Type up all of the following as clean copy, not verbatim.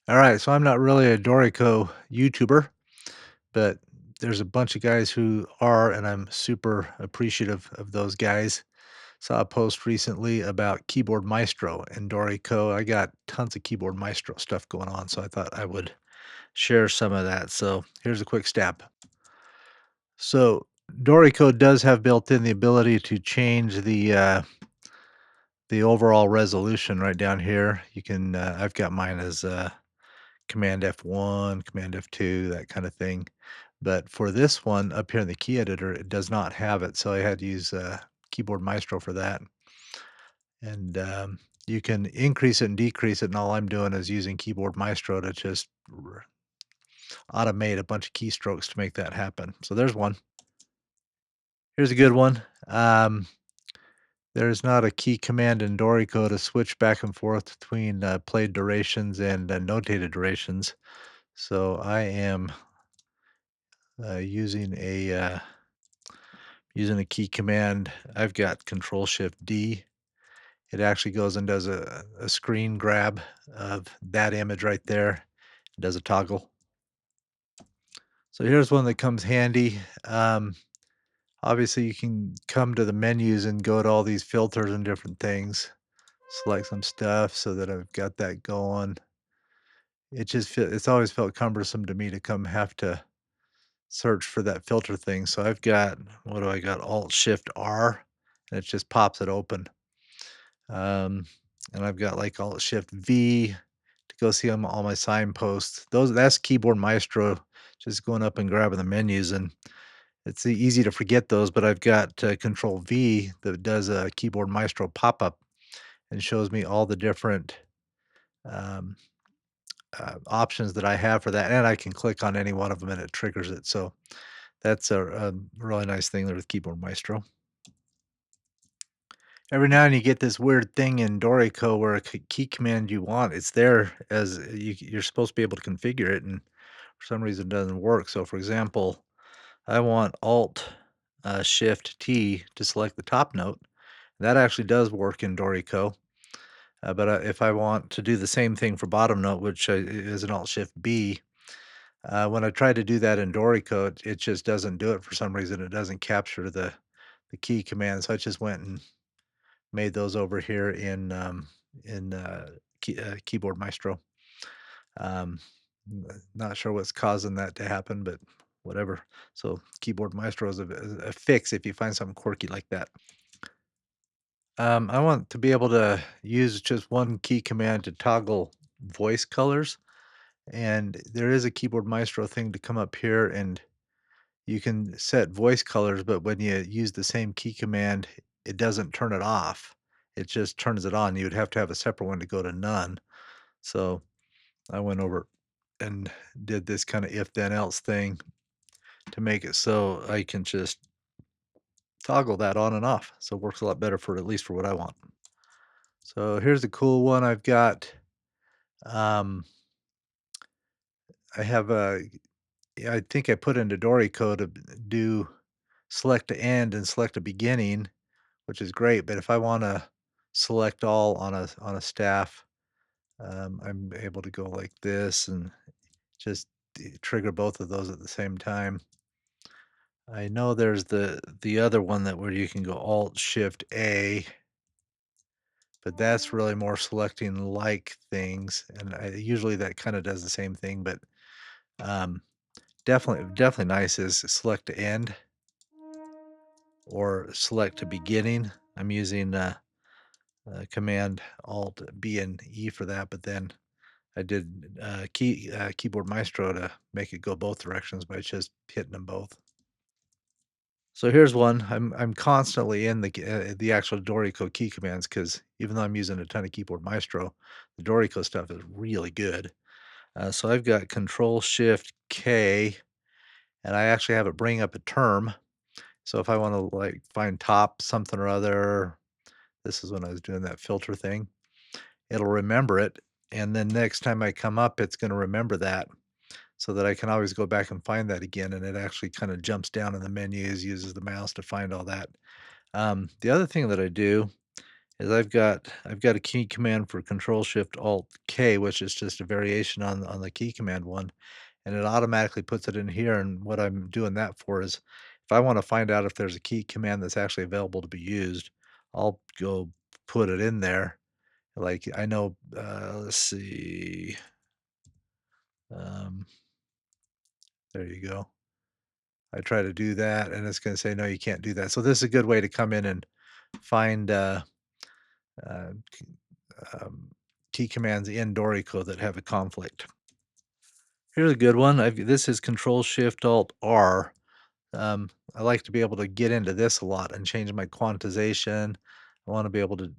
All right, so I'm not really a Dorico YouTuber, but there's a bunch of guys who are, and I'm super appreciative of those guys. Saw a post recently about Keyboard Maestro and Dorico. I got tons of Keyboard Maestro stuff going on, so I thought I would share some of that. So here's a quick stab. So Dorico does have built in the ability to change the overall resolution right down here. You can I've got mine as Command F1, Command F2, that kind of thing. But for this one up here in the key editor, it does not have it, so I had to use Keyboard Maestro for that. And you can increase it and decrease it, and all I'm doing is using Keyboard Maestro to just automate a bunch of keystrokes to make that happen. So there's one. Here's a good one. There's not a key command in Dorico to switch back and forth between played durations and notated durations. So I am using a key command. I've got Control Shift D. It actually goes and does a screen grab of that image right there. It does a toggle. So here's one that comes handy. Obviously, you can come to the menus and go to all these filters and different things. Select some stuff so that I've got that going. It's always felt cumbersome to me to come have to search for that filter thing. So I've got, what do I got? Alt Shift R, and it just pops it open. Um, and I've got like Alt Shift V to go see all my signposts. That's Keyboard Maestro, just going up and grabbing the menus, and it's easy to forget those. But I've got Control V that does a Keyboard Maestro pop up and shows me all the different um, options that I have for that, and I can click on any one of them and it triggers it. So that's a really nice thing there with Keyboard Maestro. Every now and you get this weird thing in Dorico where a key command you want, it's there as you're supposed to be able to configure it, and for some reason it doesn't work. So, for example, I want Alt Shift T to select the top note. That actually does work in Dorico. But if I want to do the same thing for bottom note, which is an Alt Shift B, when I try to do that in Dorico, it just doesn't do it for some reason. It doesn't capture the key command. So I just went and made those over here in Keyboard Maestro. Um, not sure what's causing that to happen, but whatever. So Keyboard Maestro is a fix if you find something quirky like that. I want to be able to use just one key command to toggle voice colors, and there is a Keyboard Maestro thing to come up here, and you can set voice colors, but when you use the same key command, it doesn't turn it off. It just turns it on. You would have to have a separate one to go to none. So I went over and did this kind of if then else thing to make it so I can just toggle that on and off. So it works a lot better for at least for what I want. So here's a cool one I've got. Um, I have a, yeah, I think I put into Dorico to do select a end and select a beginning, which is great. But if I want to select all on a staff, I'm able to go like this and just trigger both of those at the same time. I know there's the other one that where you can go Alt Shift A, but that's really more selecting like things, and usually that kind of does the same thing. But um, definitely nice is select to end or select to beginning. I'm using Command Alt B and E for that, but then I did Keyboard Maestro to make it go both directions by just hitting them both. So here's one. I'm constantly in the actual Dorico key commands because even though I'm using a ton of Keyboard Maestro, the Dorico stuff is really good. So I've got Control Shift K, and I actually have it bring up a term. So if I want to like find top something or other, this is when I was doing that filter thing. It'll remember it, and then next time I come up, it's going to remember that, so that I can always go back and find that again. And it actually kind of jumps down in the menus, uses the mouse to find all that. The other thing that I do is I've got a key command for Control Shift Alt K, which is just a variation on the key command one, and it automatically puts it in here. And what I'm doing that for is, if I want to find out if there's a key command that's actually available to be used, I'll go put it in there. Like I know, let's see, um, there you go. I try to do that, and it's going to say no, you can't do that. So this is a good way to come in and find uh, um, key commands in Dorico that have a conflict. Here's a good one. This is Control Shift Alt R. I like to be able to get into this a lot and change my quantization. I want to be able to,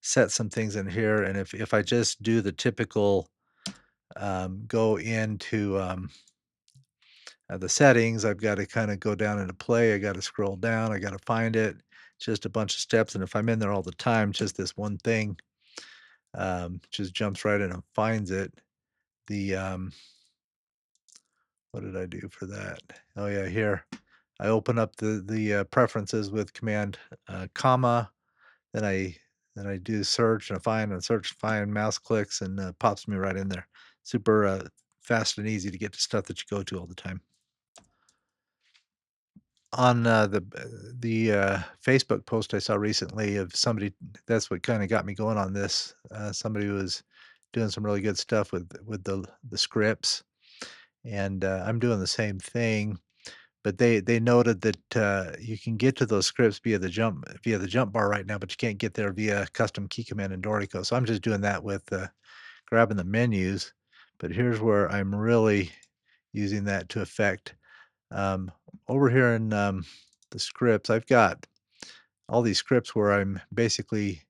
set some things in here. And if I just do the typical go into the settings, I've got to kind of go down into play. I got to scroll down. I got to find it. Just a bunch of steps. And if I'm in there all the time, just this one thing just jumps right in and finds it. The What did I do for that? Oh yeah, here I open up the preferences with command comma. Then I do search and find and search, find, mouse clicks, and pops me right in there. Super fast and easy to get to stuff that you go to all the time. On the Facebook post I saw recently of somebody, that's what kind of got me going on this. Somebody was doing some really good stuff with the scripts, and I'm doing the same thing. But they noted that you can get to those scripts via the jump bar right now, but you can't get there via custom key command in Dorico. So I'm just doing that with grabbing the menus. But here's where I'm really using that to affect. Um, Over here in the scripts, I've got all these scripts where I'm basically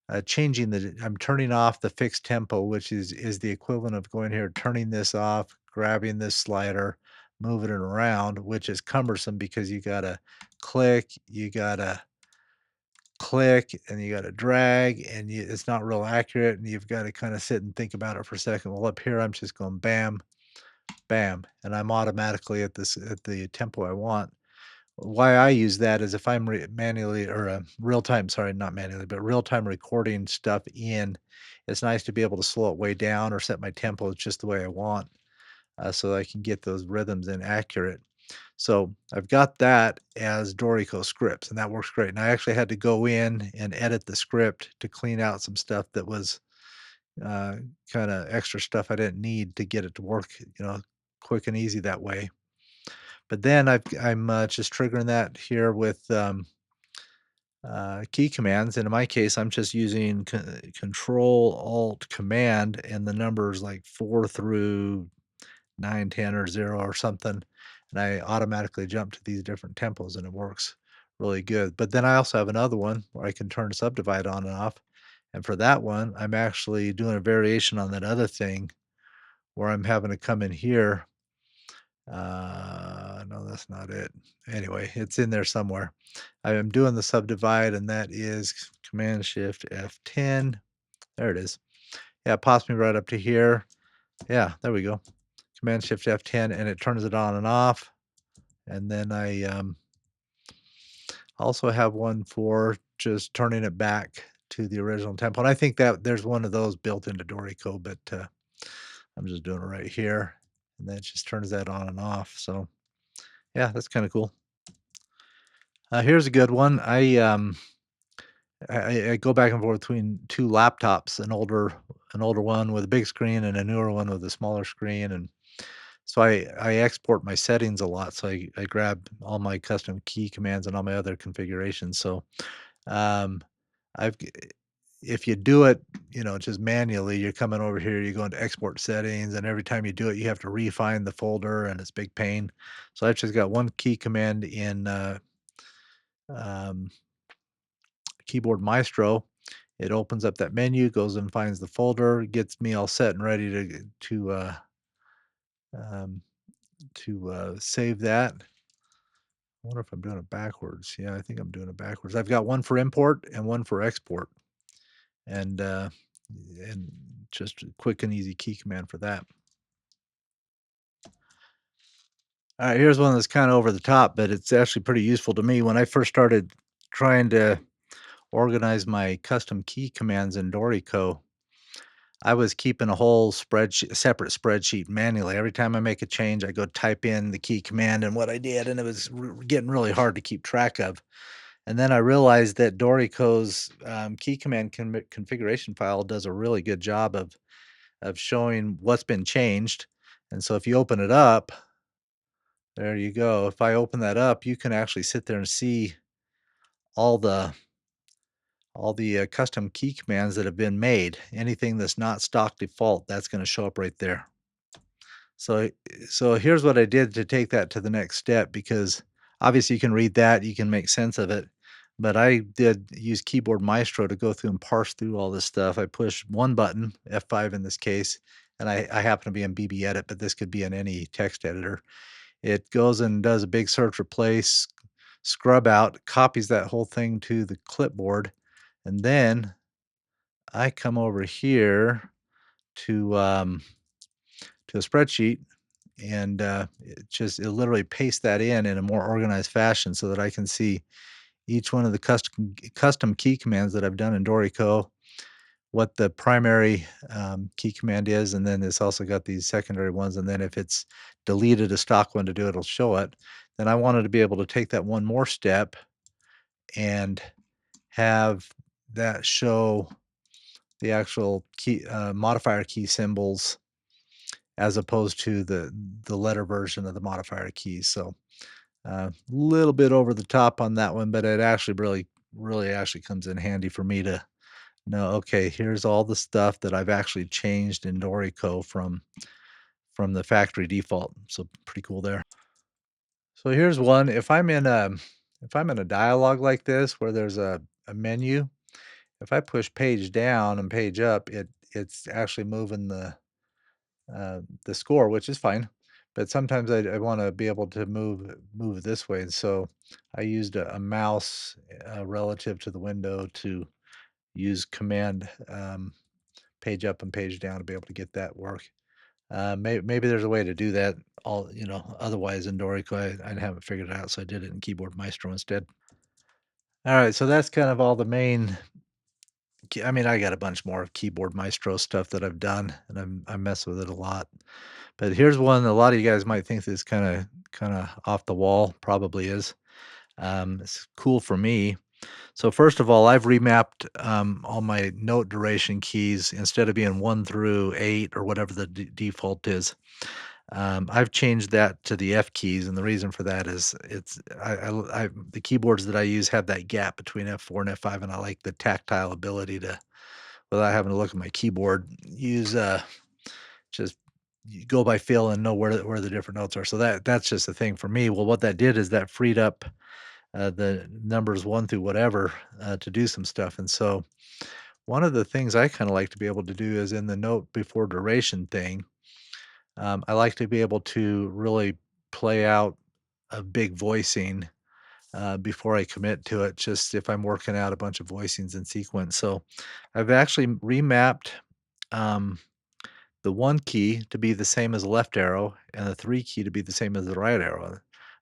I'm turning off the fixed tempo, which is the equivalent of going here, turning this off, grabbing this slider, moving it around, which is cumbersome because you gotta click, and you gotta drag, and it's not real accurate, and you've got to kind of sit and think about it for a second. Well, up here, I'm just going bam, bam, and I'm automatically at the tempo I want. Why I use that is if I'm manually or real time, sorry, not manually, but real time recording stuff in, it's nice to be able to slow it way down or set my tempo just the way I want, so I can get those rhythms in accurate. So I've got that as Dorico scripts, and that works great. And I actually had to go in and edit the script to clean out some stuff that was uh, kind of extra stuff I didn't need to get it to work, quick and easy that way. But then I'm just triggering that here with key commands. And in my case, I'm just using Control Alt Command and the numbers like 4 through 9, 10, or 0 or something. And I automatically jump to these different tempos, and it works really good. But then I also have another one where I can turn subdivide on and off. And for that one, I'm actually doing a variation on that other thing where I'm having to come in here. No, that's not it. Anyway, it's in there somewhere. I am doing the subdivide, and that is Command Shift F10. There it is. Yeah, it pops me right up to here. Yeah, there we go. Command Shift F10, and it turns it on and off. And then I also have one for just turning it back to the original tempo. And I think that there's one of those built into Dorico, but I'm just doing it right here. And that just turns that on and off. So yeah, that's kind of cool. Here's a good one. I go back and forth between 2 laptops, an older one with a big screen and a newer one with a smaller screen, and so I export my settings a lot, so I grab all my custom key commands and all my other configurations. So, um, I've g if you do it, just manually, you're coming over here, you go into export settings, and every time you do it, you have to refine the folder, and it's a big pain. So I've just got one key command in, um Keyboard Maestro. It opens up that menu, goes and finds the folder, gets me all set and ready um, to save that. I wonder if I'm doing it backwards. Yeah, I think I'm doing it backwards. I've got one for import and one for export, and and just a quick and easy key command for that. All right, here's one that's kind of over the top, but it's actually pretty useful to me. When I first started trying to organize my custom key commands in Dorico, I was keeping a whole separate spreadsheet manually. Every time I make a change, I go type in the key command and what I did, and it was getting really hard to keep track of. And then I realized that Dorico's key command configuration file does a really good job of showing what's been changed. And so if you open it up, there you go. If I open that up, you can actually sit there and see all the custom key commands that have been made. Anything that's not stock default, that's going to show up right there. So here's what I did to take that to the next step, because obviously you can read that, you can make sense of it, but I did use Keyboard Maestro to go through and parse through all this stuff. I pushed one button, F5 in this case, and I happen to be in BB Edit, but this could be in any text editor. It goes and does a big search replace, scrub out, copies that whole thing to the clipboard, and then I come over here to a spreadsheet, and it literally paste that in a more organized fashion so that I can see each one of the custom key commands that I've done in Dorico, what the primary key command is, and then it's also got these secondary ones. And then if it's deleted a stock one to do it, it'll show it. Then I wanted to be able to take that one more step and have that show the actual key modifier key symbols as opposed to the letter version of the modifier keys. So a little bit over the top on that one, but it actually really actually comes in handy for me to know, okay, here's all the stuff that I've actually changed in Dorico from the factory default. So pretty cool there. So here's one. If I'm in a dialogue like this where there's a menu, if I push page down and page up, it's actually moving the score, which is fine. But sometimes I want to be able to move this way, and so I used a mouse relative to the window to use command page up and page down to be able to get that work. Maybe there's a way to do that. Otherwise in Dorico, I haven't figured it out, so I did it in Keyboard Maestro instead. All right, so that's kind of all the main. I mean, I got a bunch more of Keyboard Maestro stuff that I've done, and I mess with it a lot. But here's one a lot of you guys might think is kinda off the wall, probably is. It's cool for me. So first of all, I've remapped, all my note duration keys instead of being 1 through 8 or whatever the default is. I've changed that to the F keys, and the reason for that is the keyboards that I use have that gap between F4 and F5, and I like the tactile ability to, without having to look at my keyboard, use, just you go by feel and know where the different notes are. So that's just a thing for me. Well, what that did is that freed up the numbers 1 through whatever to do some stuff. And so one of the things I kind of like to be able to do is in the note before duration thing. I like to be able to really play out a big voicing before I commit to it. Just if I'm working out a bunch of voicings in sequence. So I've actually remapped. Um, the 1 key to be the same as the left arrow and the 3 key to be the same as the right arrow.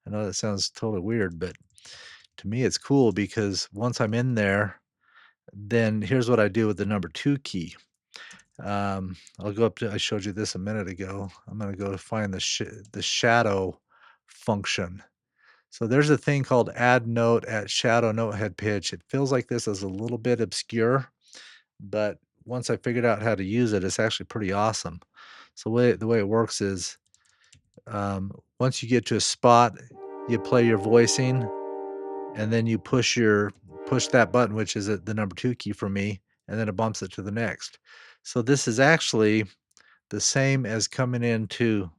I know that sounds totally weird, but to me it's cool because once I'm in there, then here's what I do with the number 2 key. I'll go up to I showed you this a minute ago. I'm gonna go find the shadow function. So there's a thing called add note at shadow note head pitch. It feels like this is a little bit obscure, but once I figured out how to use it, it's actually pretty awesome. So the way it works is, once you get to a spot, you play your voicing, and then you push that button, which is the number 2 key for me, and then it bumps it to the next. So this is actually the same as coming into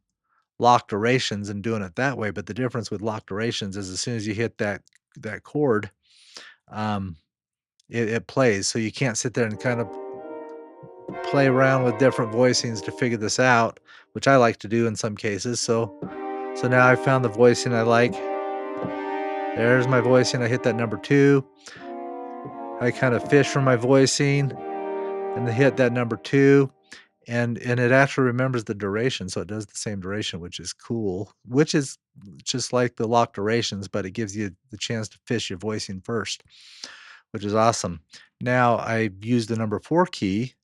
lock durations and doing it that way, but the difference with lock durations is as soon as you hit that chord, um, it plays. So you can't sit there and kind of play around with different voicings to figure this out, which I like to do in some cases. So now I found the voicing I like. There's my voicing. I hit that number 2. I kind of fish for my voicing and then hit that number 2, and it actually remembers the duration, so it does the same duration, which is cool, which is just like the lock durations, but it gives you the chance to fish your voicing first. which is awesome. Now I use the number 4 key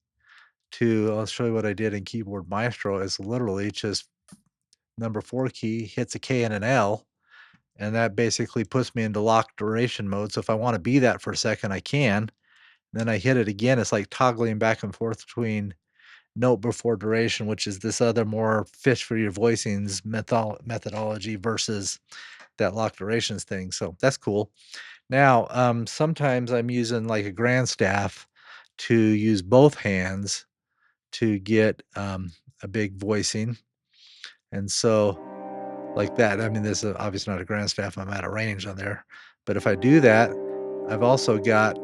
to I'll show you what I did in Keyboard Maestro is literally just number 4 key hits a K and an L, and that basically puts me into lock duration mode, so if I wanna be that for a second, I can. Then I hit it again, it's like toggling back and forth between note before duration, which is this other more fish for your voicings methodology versus that lock durations thing, so that's cool. Now, sometimes I'm using, like, a grand staff to use both hands to get, a big voicing, and so like that. I mean, this is obviously not a grand staff, I'm out of range on there, but if I do that, I've also got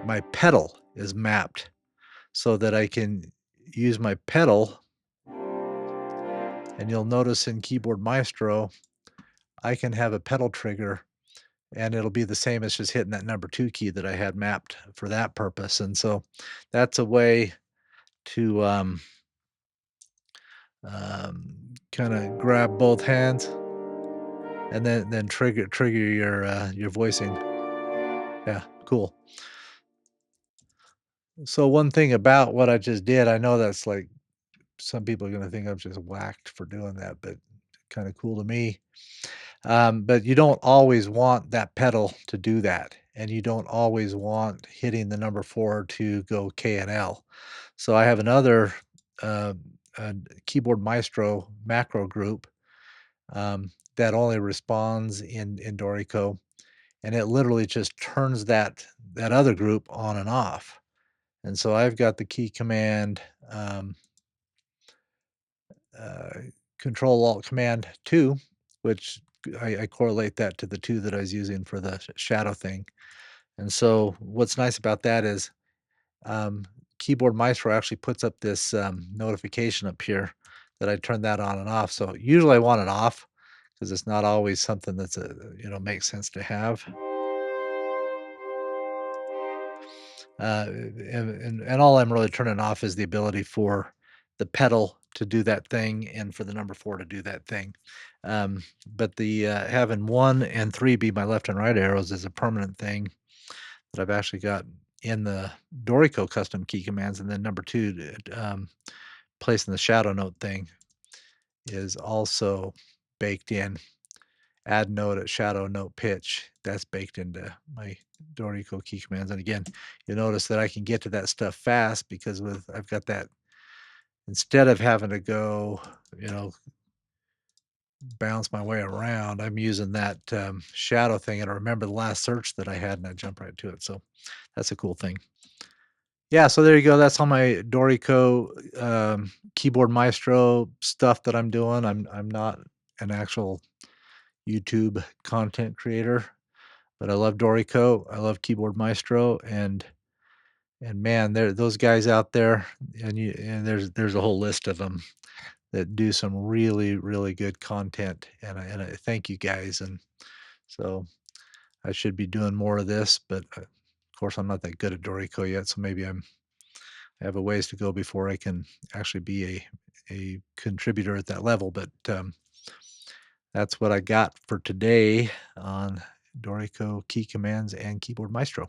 my pedal is mapped so that I can use my pedal, and you'll notice in Keyboard Maestro, I can have a pedal trigger, and it'll be the same as just hitting that number 2 key that I had mapped for that purpose, and so that's a way to, kinda grab both hands and then trigger your voicing. Yeah, cool. So one thing about what I just did, I know that's like some people are gonna think I'm just whacked for doing that, but kinda cool to me. But you don't always want that pedal to do that, and you don't always want hitting the number 4 to go K and L. So I have another, uh, Keyboard Maestro macro group, that only responds in Dorico, and it literally just turns that other group on and off. And so I've got the key command, uh, Control Alt Command 2, which I correlate that to the 2 that I was using for the shadow thing. And so what's nice about that is, um, Keyboard Maestro actually puts up this, notification up here that I turn that on and off. So usually I want it off because it's not always something that's makes sense to have. And all I'm really turning off is the ability for the pedal to do that thing and for the number 4 to do that thing. But the, having 1 and 3 be my left and right arrows is a permanent thing that I've actually got in the Dorico custom key commands, and then number 2, placing the shadow note thing is also baked in. Add note at shadow note pitch, that's baked into my Dorico key commands, and again, you'll notice that I can get to that stuff fast because with I've got that instead of having to go, you know, bounce my way around, I'm using that, shadow thing, and I remember the last search that I had, and I jump right to it, so that's a cool thing. Yeah, so there you go, that's all my Dorico, Keyboard Maestro stuff that I'm doing. I'm not an actual YouTube content creator. But I love Dorico, I love Keyboard Maestro, and man, there those guys out there, and there's a whole list of them that do some really, really good content, and I thank you guys, and so I should be doing more of this, but, of course, I'm not that good at Dorico yet, so maybe I have a ways to go before I can actually be a contributor at that level, but, that's what I got for today on Dorico key commands and Keyboard Maestro.